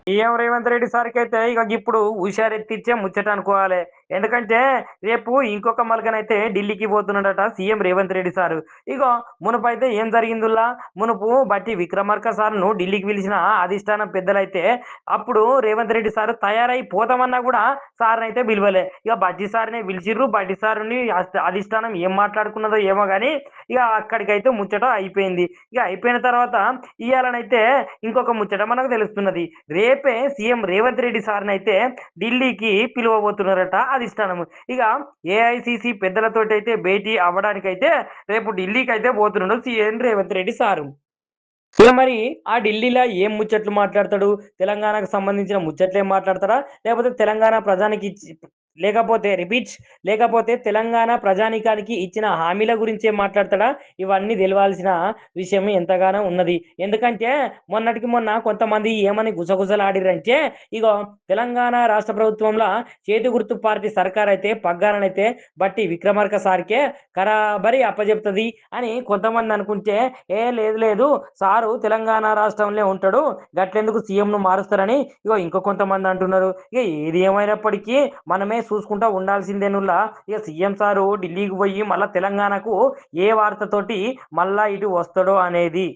CM Revanth Reddy సార్‌కైతే ఇగ ఇప్పుడు హుషారెత్తిచ్చే ముచ్చట అనుకోవాలి. ఎందుకంటే రేపు ఇంకొక మలుకనైతే ఢిల్లీకి పోతున్నాడట సీఎం రేవంత్ రెడ్డి సారు. ఇగో మునుపైతే ఏం జరిగిందుల్లా, మునుపు బట్టి విక్రమార్క సార్‌ను ఢిల్లీకి పిలిచిన అధిష్టానం పెద్దలైతే అప్పుడు రేవంత్ రెడ్డి సారు తయారై పోతామన్నా గూడా సార్‌నైతే పిలవలే. ఇగ బట్టి సార్‌నే పిలిచిర్రు. బట్టి సారుని అధిష్టానం ఏం మాట్లాడుకున్నదో ఏమో గాని ఇగ అక్కడికైతే ముచ్చట అయిపోయింది. ఇగ అయిపోయిన తర్వాత ఇయాలనైతే ఇంకొక ముచ్చట మనకు తెలుస్తున్నది. రేపే సీఎం రేవంత్ రెడ్డి సార్‌నైతే ఢిల్లీకి పిలువబోతున్నారట అధిష్టానం. ఇక ఏఐసీసీ పెద్దలతోటైతే భేటీ అవ్వడానికైతే రేపు ఢిల్లీకైతే పోతున్నాడు సీఎం రేవంత్ రెడ్డి సారు. ఇక మరి ఆ ఢిల్లీలో ఏం ముచ్చట్లు మాట్లాడతాడు? తెలంగాణకు సంబంధించిన ముచ్చట్లేం మాట్లాడతాడా? లేకపోతే తెలంగాణ ప్రజానికి లేకపోతే లేకపోతే తెలంగాణ ప్రజానీకానికి ఇచ్చిన హామీల గురించే మాట్లాడతాడా? ఇవన్నీ తెలవాల్సిన విషయం ఎంతగానో ఉన్నది. ఎందుకంటే మొన్నటికి మొన్న కొంతమంది ఏమని గుసగుసలాడిర్రంటే ఇగో తెలంగాణ రాష్ట్ర ప్రభుత్వంలో చేతి గుర్తు పార్టీ సర్కారైతే పగ్గాలనైతే బట్టి విక్రమార్క సార్‌కే ఖరాబరి అప్పజెప్తది అని కొంతమంది అనుకుంటే, లేదు లేదు సారు తెలంగాణ రాష్ట్రంలో ఉంటాడు. గట్లెందుకు సీఎంను మారుస్తారని ఇగో ఇంకో కొంతమంది అంటున్నారు. ఇక ఏది ఏమైనప్పటికీ మనమే చూసుకుంటా ఉండాల్సిందేనుల్లా. ఇక సీఎం సారు ఢిల్లీకి పోయి మళ్ళా తెలంగాణకు ఏ వార్తతోటి మళ్ళా ఇటు వస్తాడో అనేది.